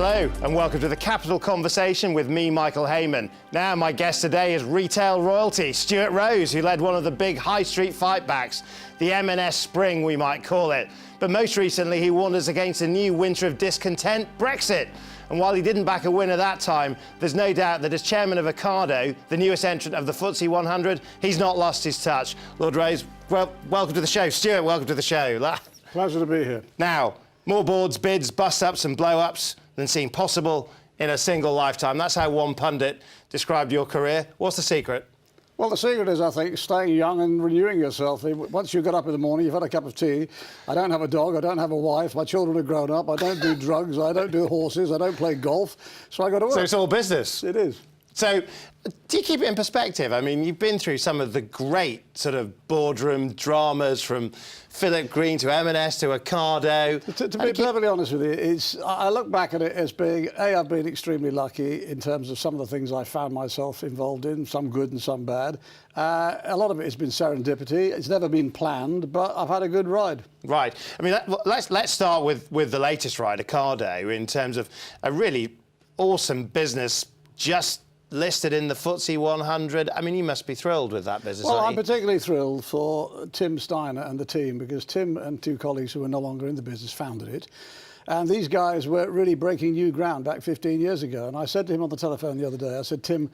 Hello and welcome to the Capital Conversation with me, Michael Hayman. Now my guest today is retail royalty, Stuart Rose, who led one of the big high street fightbacks, the M&S Spring we might call it. But most recently he warned us against a new winter of discontent, Brexit. And while he didn't back a winner that time, there's no doubt that as chairman of Ocado, the newest entrant of the FTSE 100, he's not lost his touch. Lord Rose, well, welcome to the show. Stuart, welcome to the show. Pleasure to be here. Now, more boards, bids, bust-ups and blow-ups than seemed possible in a single lifetime. That's how one pundit described your career. What's the secret? Well, the secret is, I think, staying young and renewing yourself. Once you get up in the morning, you've had a cup of tea. I don't have a dog, I don't have a wife, my children are grown up, I don't do drugs, I don't do horses, I don't play golf, so I got to work. So it's all business? It is. So, do you keep it in perspective? I mean, you've been through some of the great sort of boardroom dramas, from Philip Green to M&S to Ocado. To be perfectly honest with you, I look back at it as being, I've been extremely lucky in terms of some of the things I found myself involved in, some good and some bad. A lot of it has been serendipity. It's never been planned, but I've had a good ride. Right. I mean, let's start with the latest ride, Ocado, in terms of a really awesome business just listed in the FTSE 100. I mean, you must be thrilled with that business. Well, I'm particularly thrilled for Tim Steiner and the team, because Tim and two colleagues who are no longer in the business founded it. And these guys were really breaking new ground back 15 years ago. And I said to him on the telephone the other day, I said, Tim,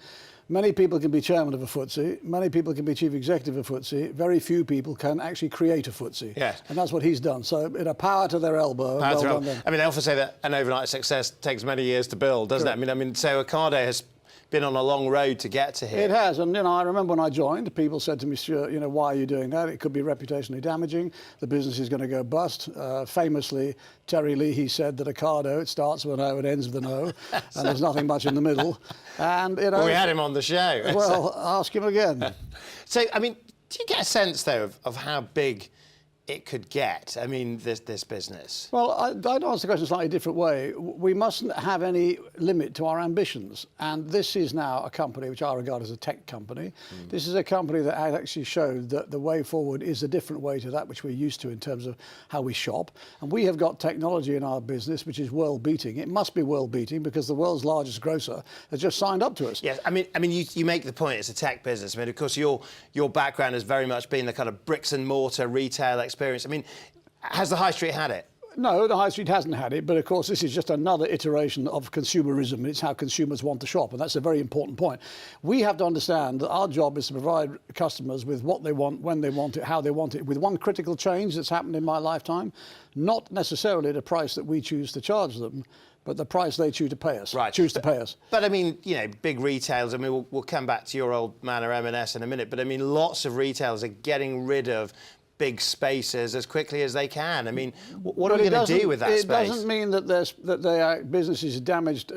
many people can be chairman of a FTSE, many people can be chief executive of a FTSE, very few people can actually create a FTSE. Yes. And that's what he's done. So, power to their elbow. Power to well done. I mean, they often say that an overnight success takes many years to build, doesn't it? I mean, so Ocado has been on a long road to get to here. It has, and I remember when I joined, people said to me, Stuart, why are you doing that? It could be reputationally damaging. The business is going to go bust. Famously, Terry Leahy said that Ocado, it starts with an O, it ends with an O, and there's nothing much in the middle. And well, we had him on the show. Well, ask him again. So, I mean, do you get a sense though of how big it could get? I mean, this business. Well, I'd answer the question in a slightly different way. We mustn't have any limit to our ambitions. And this is now a company which I regard as a tech company. This is a company that has actually showed that the way forward is a different way to that which we're used to in terms of how we shop. And we have got technology in our business which is world-beating. It must be world-beating because the world's largest grocer has just signed up to us. Yes, I mean, you make the point it's a tech business. I mean, of course, your background has very much been the kind of bricks and mortar retail experience. I mean, has the high street had it? No, the high street hasn't had it, but of course this is just another iteration of consumerism. It's how consumers want to shop, and that's a very important point. We have to understand that our job is to provide customers with what they want, when they want it, how they want it, with one critical change that's happened in my lifetime, not necessarily at a price that we choose to charge them, but the price they choose to pay us. Right. Choose to pay us. But I mean, big retailers, I mean, we'll come back to your old manor M&S in a minute, but I mean, lots of retailers are getting rid of big spaces as quickly as they can. I mean, what are we going to do with that space? It doesn't mean that their business is damaged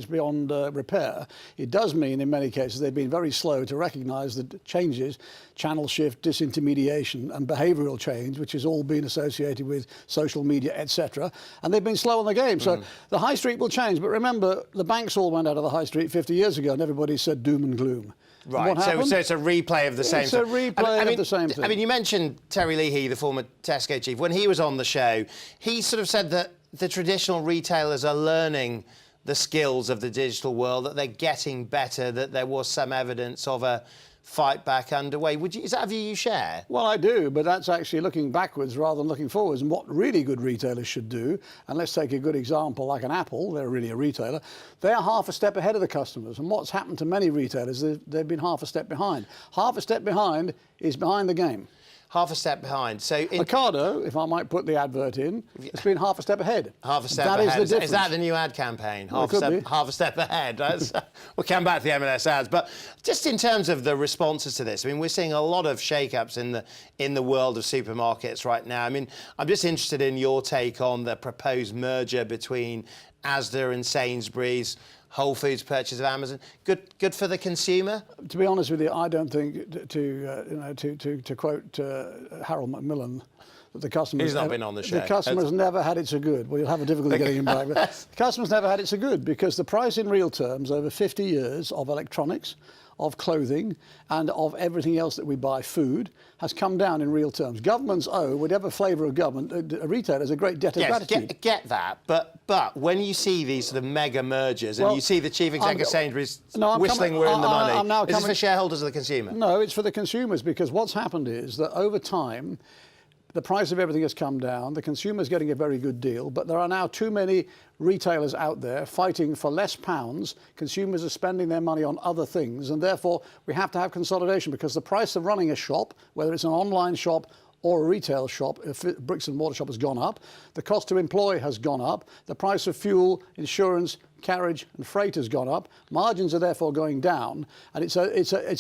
beyond repair. It does mean, in many cases, they've been very slow to recognise the changes, channel shift, disintermediation and behavioural change, which has all been associated with social media, etc. And they've been slow on the game. So the high street will change. But remember, the banks all went out of the high street 50 years ago and everybody said doom and gloom. Right, so it's a replay of the same thing. It's a replay of the same thing. I mean, you mentioned Terry Leahy, the former Tesco chief. When he was on the show, he sort of said that the traditional retailers are learning the skills of the digital world, that they're getting better, that there was some evidence of a fight back underway. Is that a view you share? Well, I do, but that's actually looking backwards rather than looking forwards. And what really good retailers should do, and let's take a good example like an Apple, they're really a retailer, they're half a step ahead of the customers. And what's happened to many retailers, they've been half a step behind. Half a step behind is behind the game. Half a step behind. So Ocado, if I might put the advert in, it's been half a step ahead. Half a step that ahead. Is the difference. Is that the new ad campaign? Well, half a step ahead. We'll come back to the M&S ads. But just in terms of the responses to this, I mean, we're seeing a lot of shake-ups in the world of supermarkets right now. I mean, I'm just interested in your take on the proposed merger between Asda and Sainsbury's, Whole Foods purchase of Amazon. Good for the consumer? To be honest with you, I don't think, to quote Harold Macmillan, that the customers... He's not been on the show. The customers never had it so good. Well, you'll have a difficulty getting him back. But the customers never had it so good because the price in real terms over 50 years of electronics, of clothing and of everything else that we buy, food, has come down in real terms. Governments owe, whatever flavour of government, retailers a great debt of gratitude. Get that, but when you see these sort of mega mergers and you see the chief executive of Sainsbury's whistling we're in the money, is this for shareholders or the consumer? No, it's for the consumers, because what's happened is that over time, the price of everything has come down. The consumer's getting a very good deal, but there are now too many retailers out there fighting for less pounds. Consumers are spending their money on other things, and therefore we have to have consolidation, because the price of running a shop, whether it's an online shop or a retail shop, a bricks and mortar shop, has gone up. The cost to employ has gone up. The price of fuel, insurance, carriage and freight has gone up. Margins are therefore going down, and it's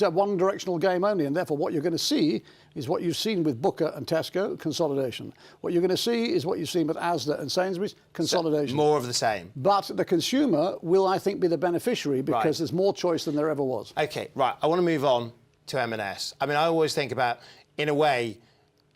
a one-directional game only, and therefore what you're going to see is what you've seen with Booker and Tesco, consolidation. What you're going to see is what you've seen with Asda and Sainsbury's, consolidation. So more of the same. But the consumer will, I think, be the beneficiary, because there's more choice than there ever was. OK, right, I want to move on to M&S. I mean, I always think about, in a way,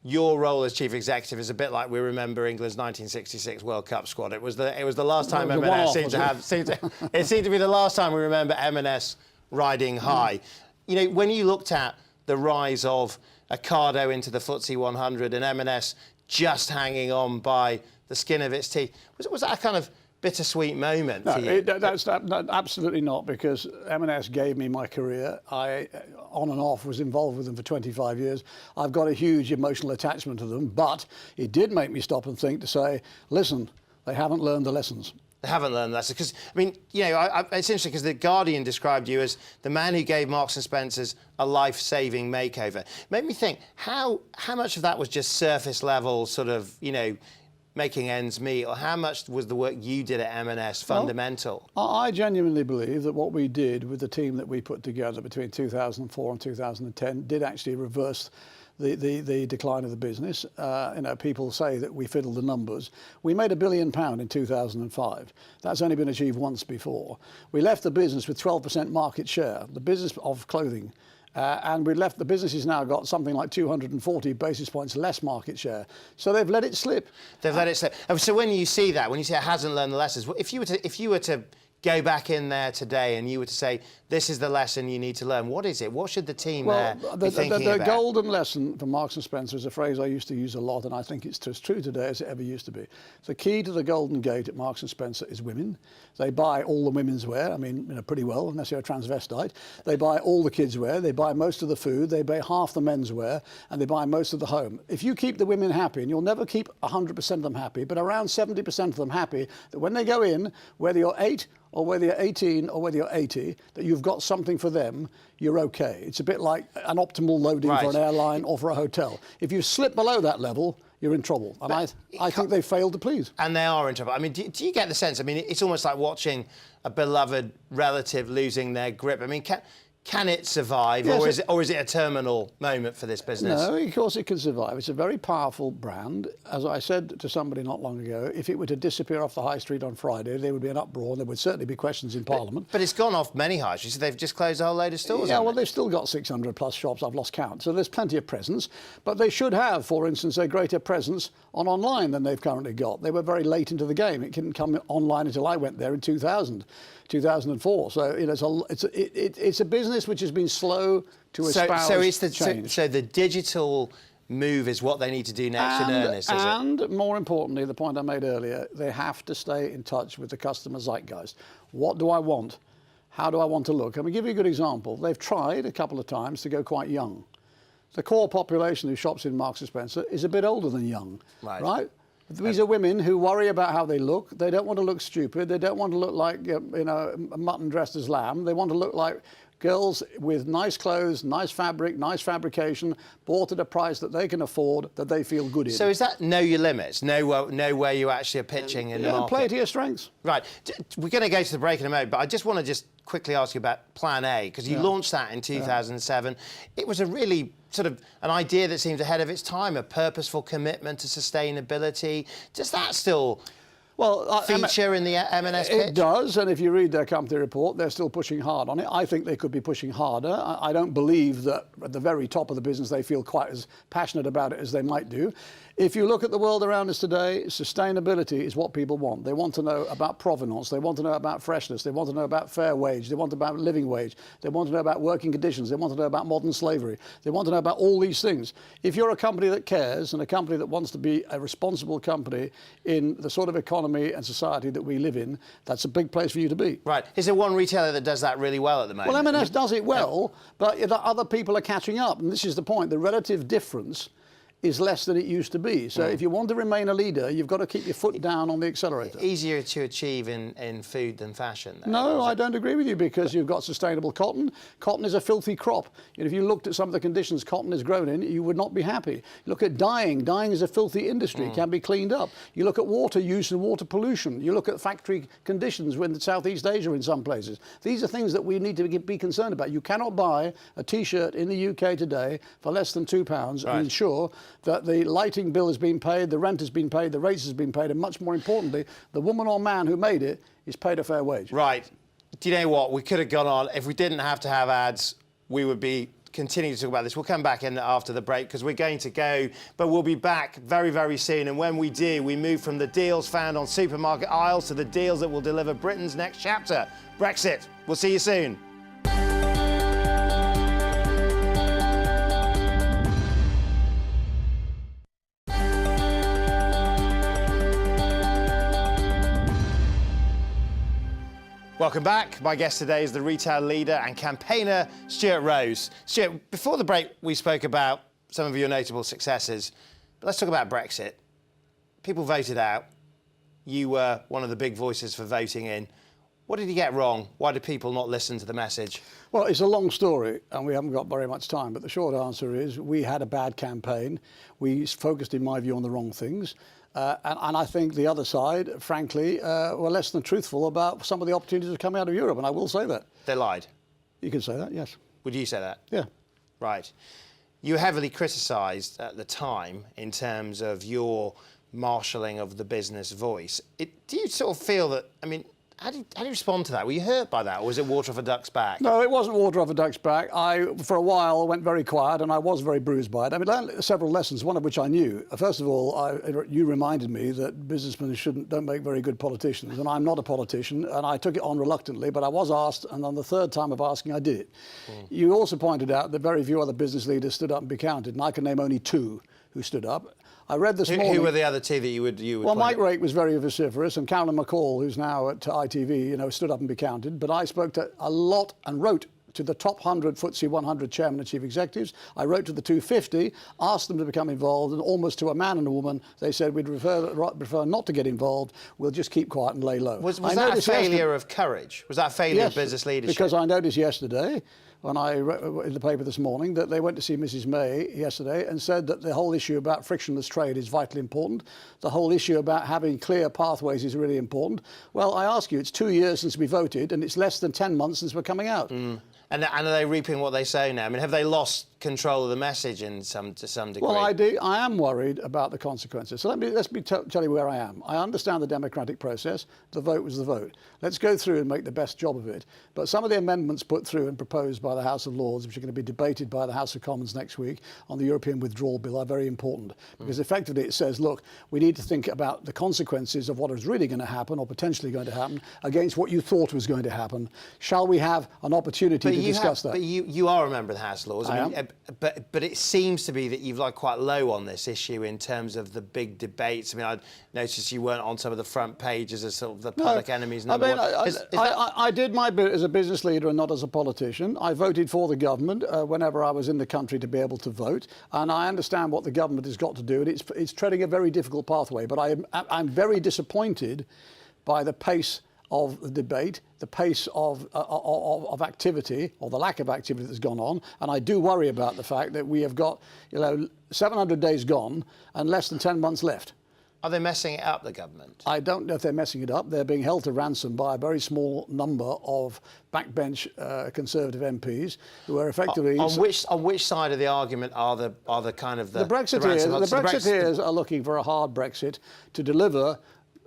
your role as chief executive is a bit like we remember England's 1966 World Cup squad. It was the last time M&S it seemed to be the last time we remember M&S riding high. You know, when you looked at the rise of Ocado into the FTSE 100 and M&S just hanging on by the skin of its teeth, was that a kind of bittersweet moment for you? That's absolutely not, because M&S gave me my career. I, on and off, was involved with them for 25 years. I've got a huge emotional attachment to them, but it did make me stop and think, to say, listen, they haven't learned the lessons. They haven't learned the lesson. Because, I mean, you know, it's interesting, because The Guardian described you as the man who gave Marks and Spencer's a life-saving makeover. Made me think, how much of that was just surface level sort of, you know, making ends meet, or how much was the work you did at M&S fundamental? Well, I genuinely believe that what we did with the team that we put together between 2004 and 2010 did actually reverse the decline of the business. You know, people say that we fiddled the numbers. We made £1 billion in 2005. That's only been achieved once before. We left the business with 12% market share, the business of clothing. And we left, the business has now got something like 240 basis points less market share. So they've let it slip. They've let it slip. So when you see that, when you say it hasn't learned the lessons, if you were to go back in there today and you were to say, this is the lesson you need to learn, what is it? What should the team be thinking about? The golden lesson for Marks and Spencer is a phrase I used to use a lot, and I think it's as true today as it ever used to be. The key to the golden gate at Marks and Spencer is women. They buy all the women's wear, I mean, you know, pretty well, unless you're a transvestite. They buy all the kids' wear, they buy most of the food, they buy half the men's wear, and they buy most of the home. If you keep the women happy, and you'll never keep 100% of them happy, but around 70% of them happy, that when they go in, whether you're 8 or whether you're 18 or whether you're 80, that you've got something for them, you're okay. It's a bit like an optimal loading for an airline or for a hotel. If you slip below that level, you're in trouble. And I think they failed to please. And they are in trouble. I mean, do you get the sense? I mean, it's almost like watching a beloved relative losing their grip. I mean, can it survive, yes, or is it a terminal moment for this business? No, of course it can survive. It's a very powerful brand. As I said to somebody not long ago, if it were to disappear off the high street on Friday, there would be an uproar and there would certainly be questions in Parliament. But it's gone off many high streets. They've just closed a whole load of stores. Yeah, well, they've still got 600 plus shops. I've lost count. So there's plenty of presence. But they should have, for instance, a greater presence on online than they've currently got. They were very late into the game. It didn't come online until I went there in 2004. So you know, it's a business which has been slow to espouse change. So the digital move is what they need to do next in earnest, is it? And more importantly, the point I made earlier, they have to stay in touch with the customer zeitgeist. What do I want? How do I want to look? I'm going to give you a good example. They've tried a couple of times to go quite young. The core population who shops in Marks & Spencer is a bit older than young, right? These are women who worry about how they look. They don't want to look stupid. They don't want to look like, you know, mutton dressed as lamb. They want to look like girls with nice clothes, nice fabric, nice fabrication, bought at a price that they can afford, that they feel good in. So is that know your limits, know where you actually are pitching in the market? Yeah, play to your strengths. Right. We're going to go to the break in a moment, but I just want to quickly ask you about Plan A, because you launched that in 2007. It was a really sort of an idea that seems ahead of its time, a purposeful commitment to sustainability. Does that still feature in the M&S pitch? It does, and if you read their company report, they're still pushing hard on it. I think they could be pushing harder. I don't believe that at the very top of the business they feel quite as passionate about it as they might do. If you look at the world around us today, sustainability is what people want. They want to know about provenance, they want to know about freshness, they want to know about fair wage, they want to know about living wage, they want to know about working conditions, they want to know about modern slavery, they want to know about all these things. If you're a company that cares and a company that wants to be a responsible company in the sort of economy and society that we live in, that's a big place for you to be. Right. Is there one retailer that does that really well at the moment? Well, M&S does it well, but other people are catching up, and this is the point. The relative difference is less than it used to be. So if you want to remain a leader, you've got to keep your foot down on the accelerator. Easier to achieve in food than fashion, though. No, I don't agree with you, because you've got sustainable cotton. Cotton is a filthy crop. And if you looked at some of the conditions cotton is grown in, you would not be happy. You look at dyeing. Dyeing is a filthy industry. It can be cleaned up. You look at water use and water pollution. You look at factory conditions in Southeast Asia in some places. These are things that we need to be concerned about. You cannot buy a T-shirt in the UK today for less than £2 and ensure that the lighting bill has been paid, the rent has been paid, the rates has been paid, and much more importantly, the woman or man who made it is paid a fair wage. Right. Do you know what? We could have gone on. If we didn't have to have ads, we would be continuing to talk about this. We'll come back in after the break because we're going to go, but we'll be back very, very soon. And when we do, we move from the deals found on supermarket aisles to the deals that will deliver Britain's next chapter, Brexit. We'll see you soon. Welcome back. My guest today is the retail leader and campaigner, Stuart Rose. Stuart, before the break, we spoke about some of your notable successes. But let's talk about Brexit. People voted out. You were one of the big voices for voting in. What did you get wrong? Why did people not listen to the message? Well, it's a long story, and we haven't got very much time, but the short answer is we had a bad campaign. We focused, in my view, on the wrong things. And I think the other side, frankly, were less than truthful about some of the opportunities that are coming out of Europe, and I will say that. They lied? You can say that, yes. Would you say that? Yeah. Right. You were heavily criticised at the time in terms of your marshalling of the business voice. Do you sort of feel that, I mean, how do you respond to that? Were you hurt by that, or was it water off a duck's back? No, it wasn't water off a duck's back. For a while, went very quiet, and I was very bruised by it. I mean, learned several lessons, one of which I knew. First of all, you reminded me that businessmen don't make very good politicians, and I'm not a politician, and I took it on reluctantly, but I was asked, and on the third time of asking, I did it. You also pointed out that very few other business leaders stood up and be counted, and I can name only two who stood up. I read this morning. Who were the other two that you would Well, Mike Rake was very vociferous, and Carolyn McCall, who's now at ITV, stood up and be counted. But I spoke to a lot and wrote to the top 100 FTSE 100 chairman and chief executives. I wrote to the 250, asked them to become involved, and almost to a man and a woman, they said, we'd prefer not to get involved. We'll just keep quiet and lay low. Was that a failure of courage? Was that a failure of business leadership? Because I noticed yesterday, when I read in the paper this morning, that they went to see Mrs May yesterday and said that the whole issue about frictionless trade is vitally important. The whole issue about having clear pathways is really important. Well, I ask you, it's 2 years since we voted, and it's less than 10 months since we're coming out. And are they reaping what they sow now? I mean, have they lost control of the message to some degree? Well, I am worried about the consequences. So let's tell you where I am. I understand the democratic process. The vote was the vote. Let's go through and make the best job of it. But some of the amendments put through and proposed by the House of Lords, which are going to be debated by the House of Commons next week on the European Withdrawal Bill, are very important. Because effectively it says, look, we need to think about the consequences of what is really going to happen or potentially going to happen against what you thought was going to happen. Shall we have an opportunity to discuss that? But you are a member of the House of Lords. I am. But it seems to be that you've quite low on this issue in terms of the big debates. I mean, I noticed you weren't on some of the front pages as sort of the public enemies number one. I did my bit as a business leader and not as a politician. I voted for the government whenever I was in the country to be able to vote, and I understand what the government has got to do, and it's treading a very difficult pathway. But I'm very disappointed by the pace of the debate, the pace of activity, or the lack of activity that's gone on. And I do worry about the fact that we have got 700 days gone and less than 10 months left. Are they messing it up, the government? I don't know if they're messing it up. They're being held to ransom by a very small number of backbench Conservative MPs who are effectively... On which side of the argument are the kind of the Brexiteers are looking for a hard Brexit to deliver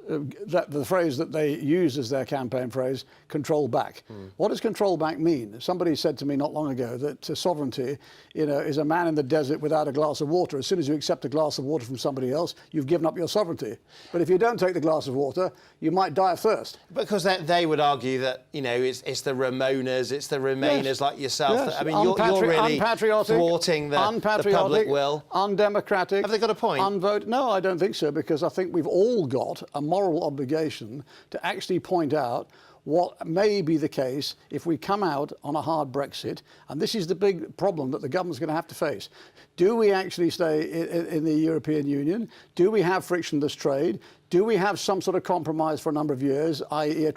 that the phrase that they use as their campaign phrase, control back. What does control back mean? Somebody said to me not long ago that sovereignty, is a man in the desert without a glass of water. As soon as you accept a glass of water from somebody else, you've given up your sovereignty. But if you don't take the glass of water, you might die of thirst. Because they would argue that, it's the Ramonas, it's the Remainers like yourself. Yes. That, I mean, you're really thwarting the public will. Undemocratic. Have they got a point? Unvoted. No, I don't think so, because I think we've all got a moral obligation to actually point out what may be the case if we come out on a hard Brexit. And this is the big problem that the government's going to have to face. Do we actually stay in the European Union? Do we have frictionless trade? Do we have some sort of compromise for a number of years, i.e. a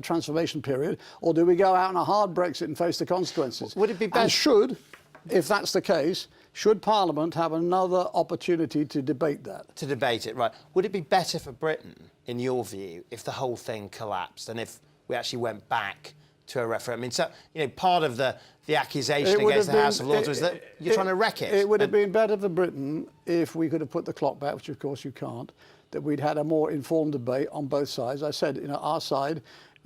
transformation period? Or do we go out on a hard Brexit and face the consequences? Would it be best? And if that's the case, should Parliament have another opportunity to debate that? To debate it, right. Would it be better for Britain, in your view, if the whole thing collapsed and if we actually went back to a referendum? I mean, so, part of the accusation against the House of Lords was that you're trying to wreck it. It would have been better for Britain if we could have put the clock back, which of course you can't, that we'd had a more informed debate on both sides. I said, our side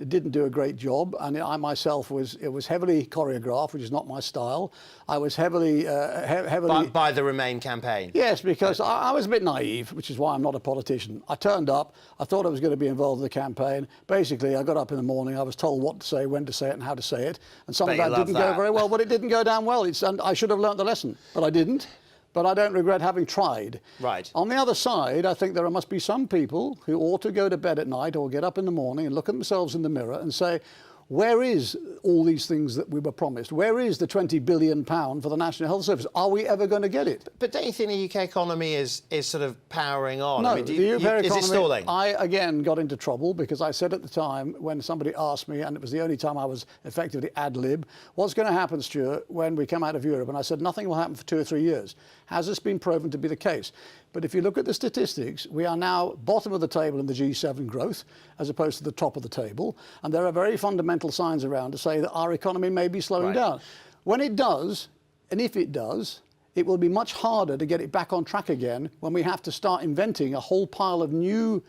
didn't do a great job, and I myself it was heavily choreographed, which is not my style. I was heavily by the Remain campaign. Yes, because I was a bit naive, which is why I'm not a politician. I turned up. I thought I was going to be involved in the campaign. Basically, I got up in the morning. I was told what to say, when to say it, and how to say it. And some of that didn't go very well. But it didn't go down well. And I should have learnt the lesson, but I didn't. But I don't regret having tried. Right. On the other side, I think there must be some people who ought to go to bed at night or get up in the morning and look at themselves in the mirror and say, where is all these things that we were promised? Where is the £20 billion for the National Health Service? Are we ever going to get it? But don't you think the UK economy is sort of powering on? No, I mean, the UK economy, is it stalling? I, again, got into trouble because I said at the time when somebody asked me, and it was the only time I was effectively ad lib, what's going to happen, Stuart, when we come out of Europe? And I said, nothing will happen for 2 or 3 years. Has this been proven to be the case? But if you look at the statistics, we are now bottom of the table in the G7 growth, as opposed to the top of the table. And there are very fundamental signs around to say that our economy may be slowing down. When it does, and if it does, it will be much harder to get it back on track again when we have to start inventing a whole pile of new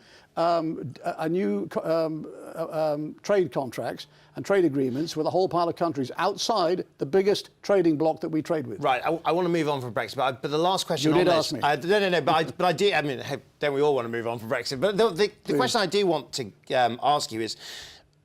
trade contracts and trade agreements with a whole pile of countries outside the biggest trading bloc that we trade with. Right, I want to move on from Brexit, but the last question you on did this... ask me. No, but I do... I mean, don't we all want to move on from Brexit? But the question I do want to ask you is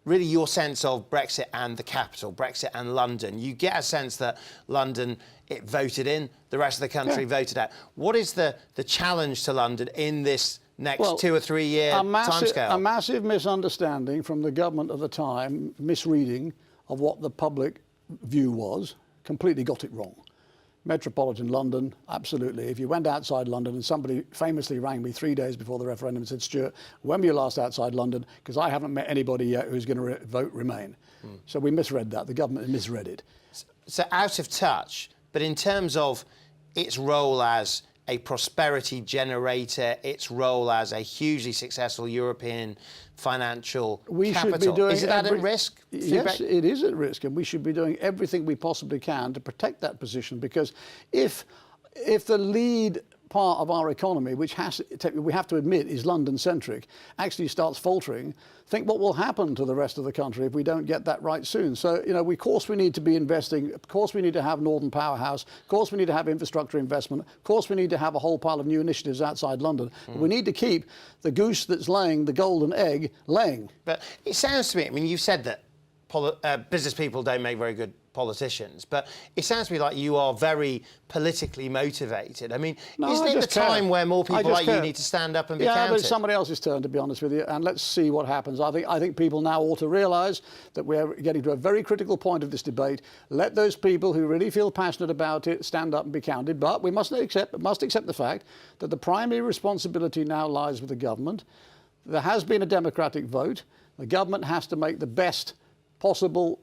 really your sense of Brexit and the capital, Brexit and London. You get a sense that London, it voted in, the rest of the country voted out. What is the challenge to London in this next 2 or 3 year timescale? A massive misunderstanding from the government at the time, misreading of what the public view was, completely got it wrong. Metropolitan London, absolutely. If you went outside London, and somebody famously rang me 3 days before the referendum and said, Stuart, when were you last outside London? Because I haven't met anybody yet who's going to vote Remain. So we misread that. The government misread it. So out of touch, but in terms of its role as a prosperity generator, its role as a hugely successful European financial capital. Is that at risk? Yes, it is at risk, and we should be doing everything we possibly can to protect that position, because if the lead part of our economy, which we have to admit is London-centric, actually starts faltering, think what will happen to the rest of the country if we don't get that right soon. So, of course we need to be investing, of course we need to have Northern Powerhouse, of course we need to have infrastructure investment, of course we need to have a whole pile of new initiatives outside London. But we need to keep the goose that's laying the golden egg laying. But it sounds to me, I mean, you've said that business people don't make very good politicians, but it sounds to me like you are very politically motivated. I mean, isn't it the time where more people like you need to stand up and be counted? Yeah, but it's somebody else's turn, to be honest with you, and let's see what happens. I think people now ought to realise that we're getting to a very critical point of this debate. Let those people who really feel passionate about it stand up and be counted, but we must accept the fact that the primary responsibility now lies with the government. There has been a democratic vote. The government has to make the best possible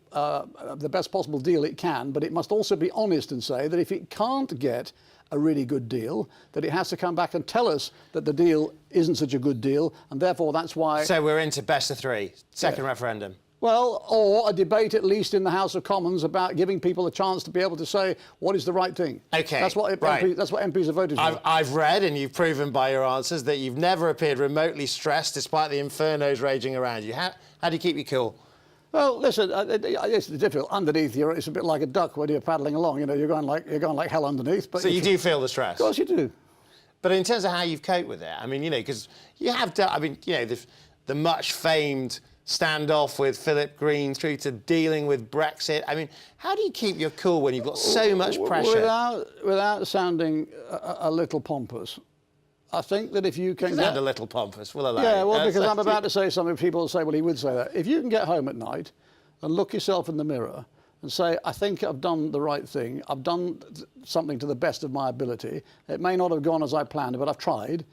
deal it can, but it must also be honest and say that if it can't get a really good deal, that it has to come back and tell us that the deal isn't such a good deal, and therefore that's why... So we're into best of three, second referendum. Well, or a debate at least in the House of Commons about giving people a chance to be able to say what is the right thing. Okay, that's what MPs are voted for. I've read, and you've proven by your answers, that you've never appeared remotely stressed despite the infernos raging around you. How do you keep you cool? Well, listen, it's difficult. Underneath, it's a bit like a duck when you're paddling along. You know, you're going like hell underneath. But so you do feel the stress? Of course you do. But in terms of how you've coped with it, I mean, you know, because you have done, I mean, you know, the much famed standoff with Philip Green through to dealing with Brexit. I mean, how do you keep your cool when you've got so much pressure? Without sounding a little pompous, I think that if you can sound a little pompous, we'll allow Yeah, you. well, because I'm about to say something, people will say, well, he would say that. If you can get home at night and look yourself in the mirror and say, I think I've done the right thing, I've done something to the best of my ability, it may not have gone as I planned, but I've tried,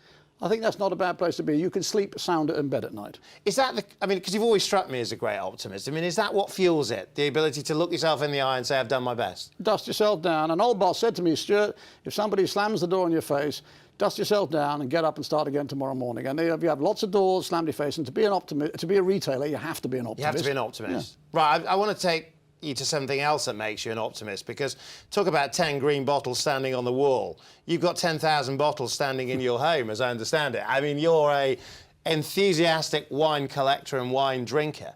I think that's not a bad place to be. You can sleep sounder in bed at night. Is that I mean, because you've always struck me as a great optimist. I mean, is that what fuels it? The ability to look yourself in the eye and say, I've done my best? Dust yourself down. An old boss said to me, Stuart, if somebody slams the door in your face, dust yourself down and get up and start again tomorrow morning. And if you have lots of doors slammed in your face, and to be an optimist, to be a retailer, you have to be an optimist. You have to be an optimist. Yeah. Right, I want to take you to something else that makes you an optimist, because talk about 10 green bottles standing on the wall. You've got 10,000 bottles standing in your home, as I understand it. I mean, you're a enthusiastic wine collector and wine drinker.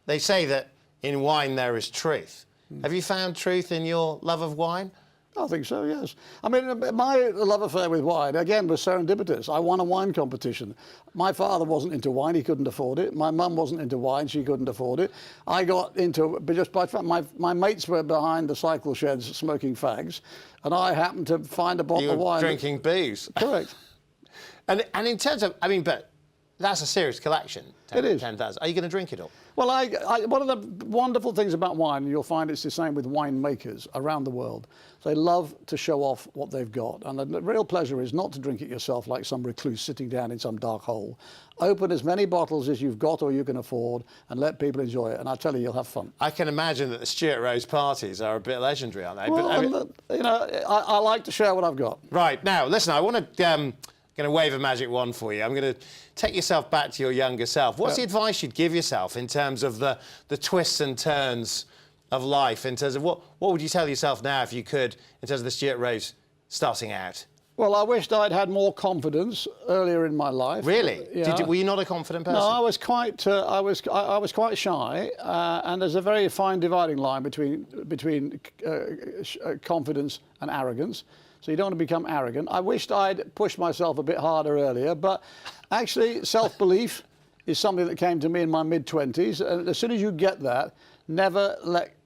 They say that in wine there is truth. Have you found truth in your love of wine? I think so, yes. I mean, my love affair with wine, again, was serendipitous. I won a wine competition. My father wasn't into wine, he couldn't afford it. My mum wasn't into wine, she couldn't afford it. I got into it just by my mates were behind the cycle sheds smoking fags, and I happened to find a bottle of wine. Drinking booze. Correct. And in terms of, I mean, but that's a serious collection. It is. 10,000. Are you going to drink it all? Well, one of the wonderful things about wine, and you'll find it's the same with winemakers around the world, they love to show off what they've got. And the real pleasure is not to drink it yourself like some recluse sitting down in some dark hole. Open as many bottles as you've got or you can afford and let people enjoy it. And I tell you, you'll have fun. I can imagine that the Stuart Rose parties are a bit legendary, aren't they? Well, but, I mean, you know, I like to share what I've got. Right, now, listen, I want to... going to wave a magic wand for you. I'm going to take yourself back to your younger self. What's the advice you'd give yourself in terms of the twists and turns of life, in terms of what would you tell yourself now if you could, in terms of the Stuart Rose starting out? Well, I wished I'd had more confidence earlier in my life. Really? Yeah. Were you not a confident person? No, I was quite. I was quite shy, and there's a very fine dividing line between confidence and arrogance. So you don't want to become arrogant. I wished I'd pushed myself a bit harder earlier, but actually self-belief is something that came to me in my mid-20s. And as soon as you get that, never let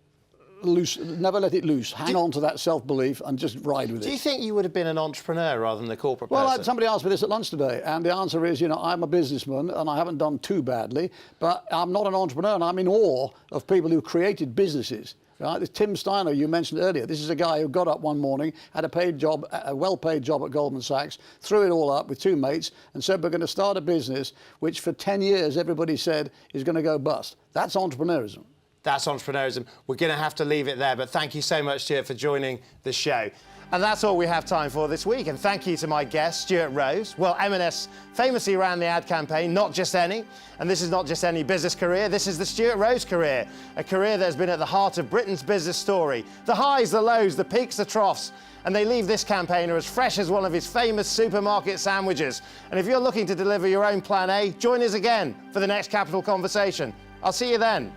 it loose. Hang on to that self-belief and just ride with it. Do you think you would have been an entrepreneur rather than a corporate person? Well, somebody asked me this at lunch today, and the answer is, you know, I'm a businessman and I haven't done too badly, but I'm not an entrepreneur, and I'm in awe of people who created businesses. Right? This Tim Steiner you mentioned earlier. This is a guy who got up one morning, had a paid job, a well-paid job at Goldman Sachs, threw it all up with two mates, and said, we're going to start a business which for 10 years everybody said is going to go bust. That's entrepreneurism. That's entrepreneurism. We're going to have to leave it there, but thank you so much, Stuart, for joining the show. And that's all we have time for this week. And thank you to my guest, Stuart Rose. Well, M&S famously ran the ad campaign, Not Just Any. And this is not just any business career, this is the Stuart Rose career. A career that has been at the heart of Britain's business story. The highs, the lows, the peaks, the troughs. And they leave this campaigner as fresh as one of his famous supermarket sandwiches. And if you're looking to deliver your own plan A, join us again for the next Capital Conversation. I'll see you then.